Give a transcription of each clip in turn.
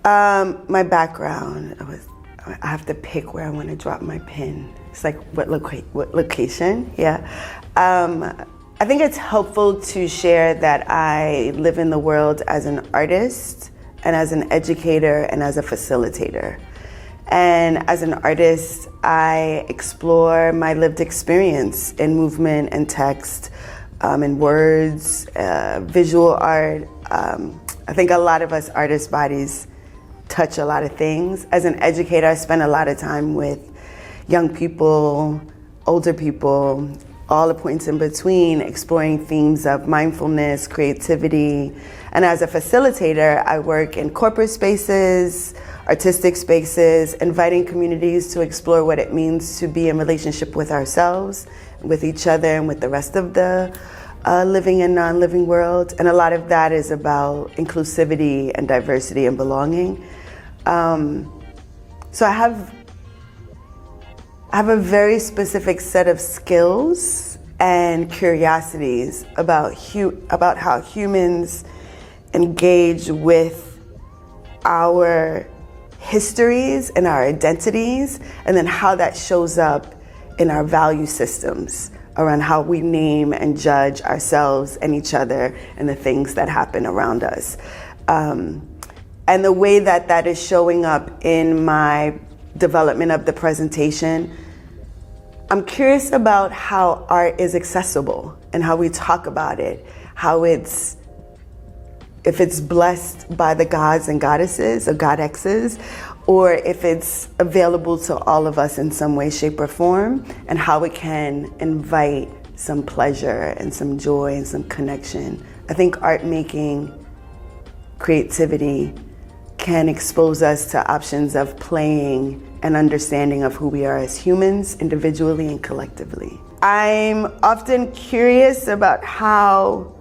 My background, I have to pick where I want to drop my pin. It's like what location, yeah. I think it's helpful to share that I live in the world as an artist and as an educator and as a facilitator. And as an artist, I explore my lived experience in movement and text, in words, visual art. I think a lot of us artists' bodies touch a lot of things. As an educator, I spend a lot of time with young people, older people, all the points in between, exploring themes of mindfulness, creativity. And as a facilitator, I work in corporate spaces, artistic spaces, inviting communities to explore what it means to be in relationship with ourselves, with each other, and with the rest of the living and non-living world. And a lot of that is about inclusivity and diversity and belonging. So I have a very specific set of skills and curiosities about how humans engage with our histories and our identities, and then how that shows up in our value systems around how we name and judge ourselves and each other and the things that happen around us. And the way that that is showing up in my development of the presentation, I'm curious about how art is accessible and how we talk about it, how if it's blessed by the gods and goddesses or godexes, or if it's available to all of us in some way, shape, or form, and how it can invite some pleasure and some joy and some connection. I think art making, creativity, can expose us to options of playing and understanding of who we are as humans, individually and collectively. I'm often curious about how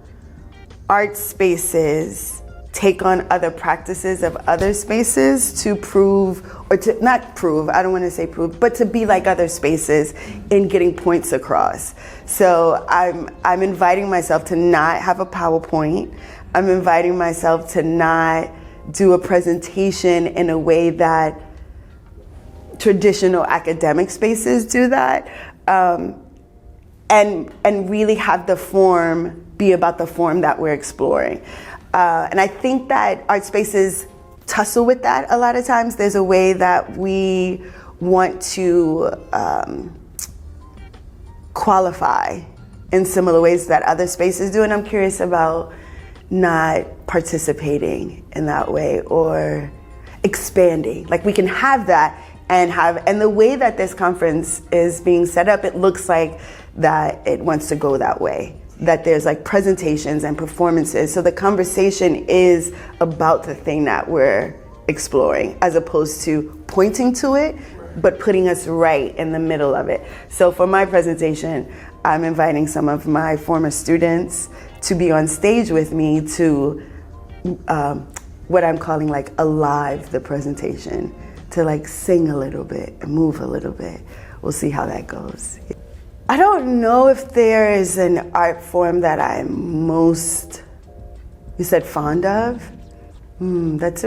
art spaces take on other practices of other spaces to prove, or to not prove, I don't want to say prove, but to be like other spaces in getting points across. So I'm inviting myself to not have a PowerPoint. I'm inviting myself to not do a presentation in a way that traditional academic spaces do that, and really have the form be about the form that we're exploring. And I think that art spaces tussle with that a lot of times. There's a way that we want to qualify in similar ways that other spaces do, and I'm curious about not participating in that way or expanding. Like we can have that and the way that this conference is being set up, it looks like that it wants to go that way, that there's like presentations and performances. So the conversation is about the thing that we're exploring as opposed to pointing to it, but putting us right in the middle of it. So for my presentation, I'm inviting some of my former students to be on stage with me to what I'm calling like alive the presentation, to like sing a little bit and move a little bit. We'll see how that goes. I don't know if there is an art form that I'm most, you said fond of? That's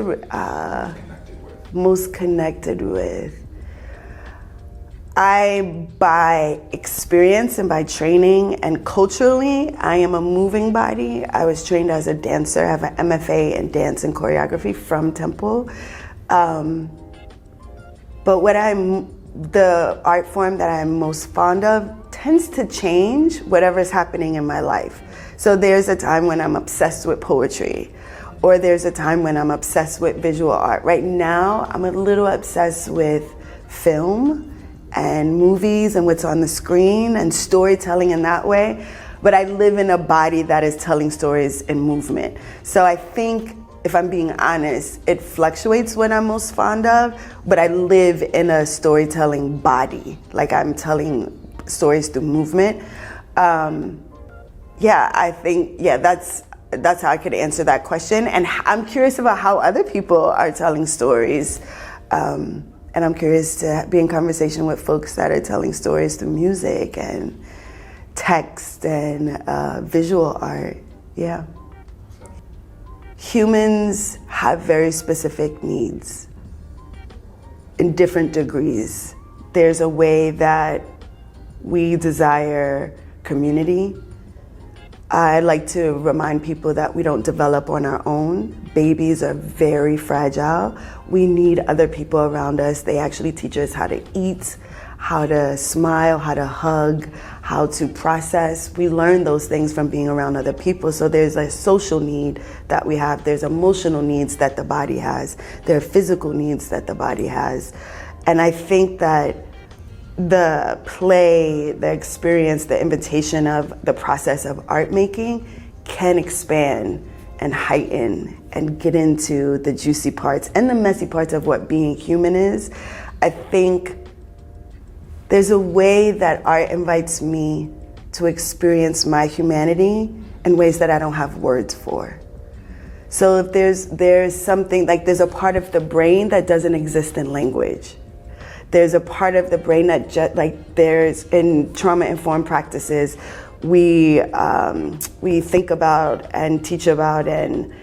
most connected with. By experience and by training and culturally, I am a moving body. I was trained as a dancer. I have an MFA in dance and choreography from Temple. But the art form that I'm most fond of tends to change whatever's happening in my life. So there's a time when I'm obsessed with poetry, or there's a time when I'm obsessed with visual art. Right now, I'm a little obsessed with film and movies and what's on the screen and storytelling in that way. But I live in a body that is telling stories in movement. So I think, if I'm being honest, it fluctuates what I'm most fond of, but I live in a storytelling body. Like I'm telling stories through movement. I think, that's how I could answer that question. And I'm curious about how other people are telling stories. And I'm curious to be in conversation with folks that are telling stories through music and text and visual art. Yeah. humans have very specific needs in different degrees. There's a way that we desire community. I like to remind people that we don't develop on our own. Babies are very fragile. We need other people around us. They actually teach us how to eat, how to smile, how to hug, how to process. We learn those things from being around other people. So there's a social need that we have. There's emotional needs that the body has. There are physical needs that the body has. And I think that the play, the experience, the invitation of the process of art making can expand and heighten and get into the juicy parts and the messy parts of what being human is. I think there's a way that art invites me to experience my humanity in ways that I don't have words for. So if there's something, like there's a part of the brain that doesn't exist in language. There's a part of the brain that there's in trauma-informed practices, we think about and teach about and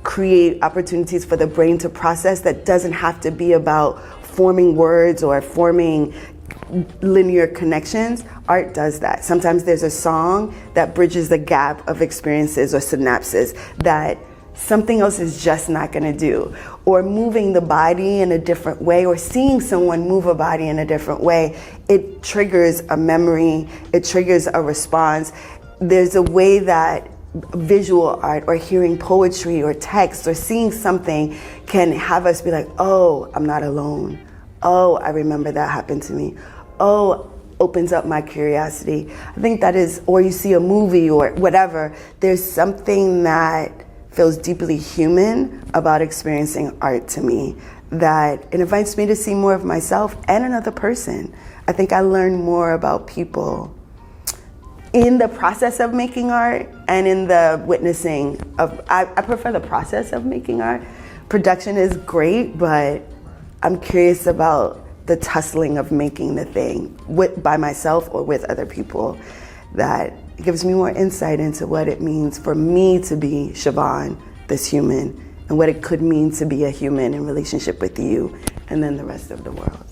create opportunities for the brain to process that doesn't have to be about forming words or forming linear connections. Art does that. Sometimes there's a song that bridges the gap of experiences or synapses that something else is just not going to do. Or moving the body in a different way, or seeing someone move a body in a different way, it triggers a memory, it triggers a response. There's a way that visual art or hearing poetry or text or seeing something can have us be like, oh, I'm not alone. Oh, I remember that happened to me. Oh, opens up my curiosity. I think that is, or you see a movie or whatever, there's something that feels deeply human about experiencing art to me, that it invites me to see more of myself and another person. I think I learn more about people in the process of making art and in the witnessing of, I prefer the process of making art. Production is great, but I'm curious about the tussling of making the thing by myself or with other people. That it gives me more insight into what it means for me to be Shavon, this human, and what it could mean to be a human in relationship with you and then the rest of the world.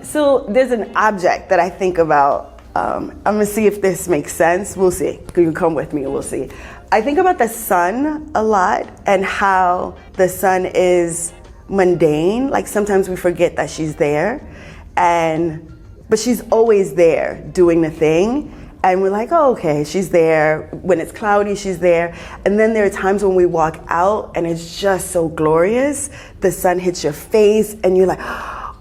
So there's an object that I think about. I'm gonna see if this makes sense. We'll see. You can come with me and we'll see. I think about the sun a lot and how the sun is mundane. Like sometimes we forget that she's there, but she's always there doing the thing. And we're like, oh, okay, she's there. When it's cloudy, she's there. And then there are times when we walk out and it's just so glorious. The sun hits your face and you're like,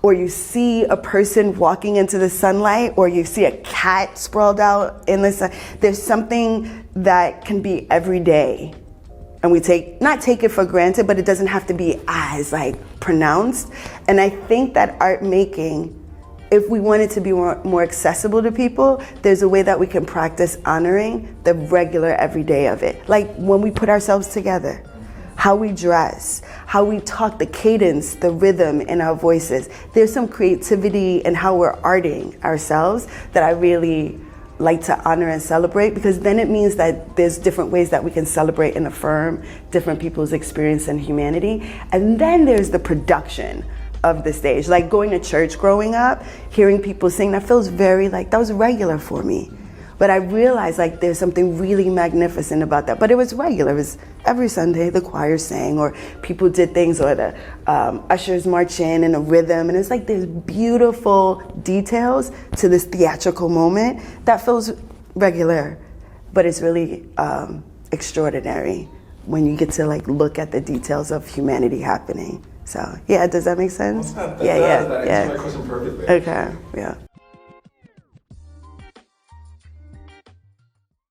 or you see a person walking into the sunlight, or you see a cat sprawled out in the sun. There's something that can be every day. And we not take it for granted, but it doesn't have to be as like pronounced. And I think that art making, if we want it to be more accessible to people, there's a way that we can practice honoring the regular everyday of it. Like when we put ourselves together, how we dress, how we talk, the cadence, the rhythm in our voices. There's some creativity in how we're arting ourselves that I really like to honor and celebrate, because then it means that there's different ways that we can celebrate and affirm different people's experience and humanity. And then there's the production of the stage. Like going to church growing up, hearing people sing, that feels very like, that was regular for me. But I realized like there's something really magnificent about that. But it was regular. It was every Sunday the choir sang, or people did things, or the ushers march in a rhythm. And it's like there's beautiful details to this theatrical moment that feels regular, but it's really extraordinary when you get to like look at the details of humanity happening. So yeah, does that make sense? That yeah. answers my question perfectly. Okay, yeah.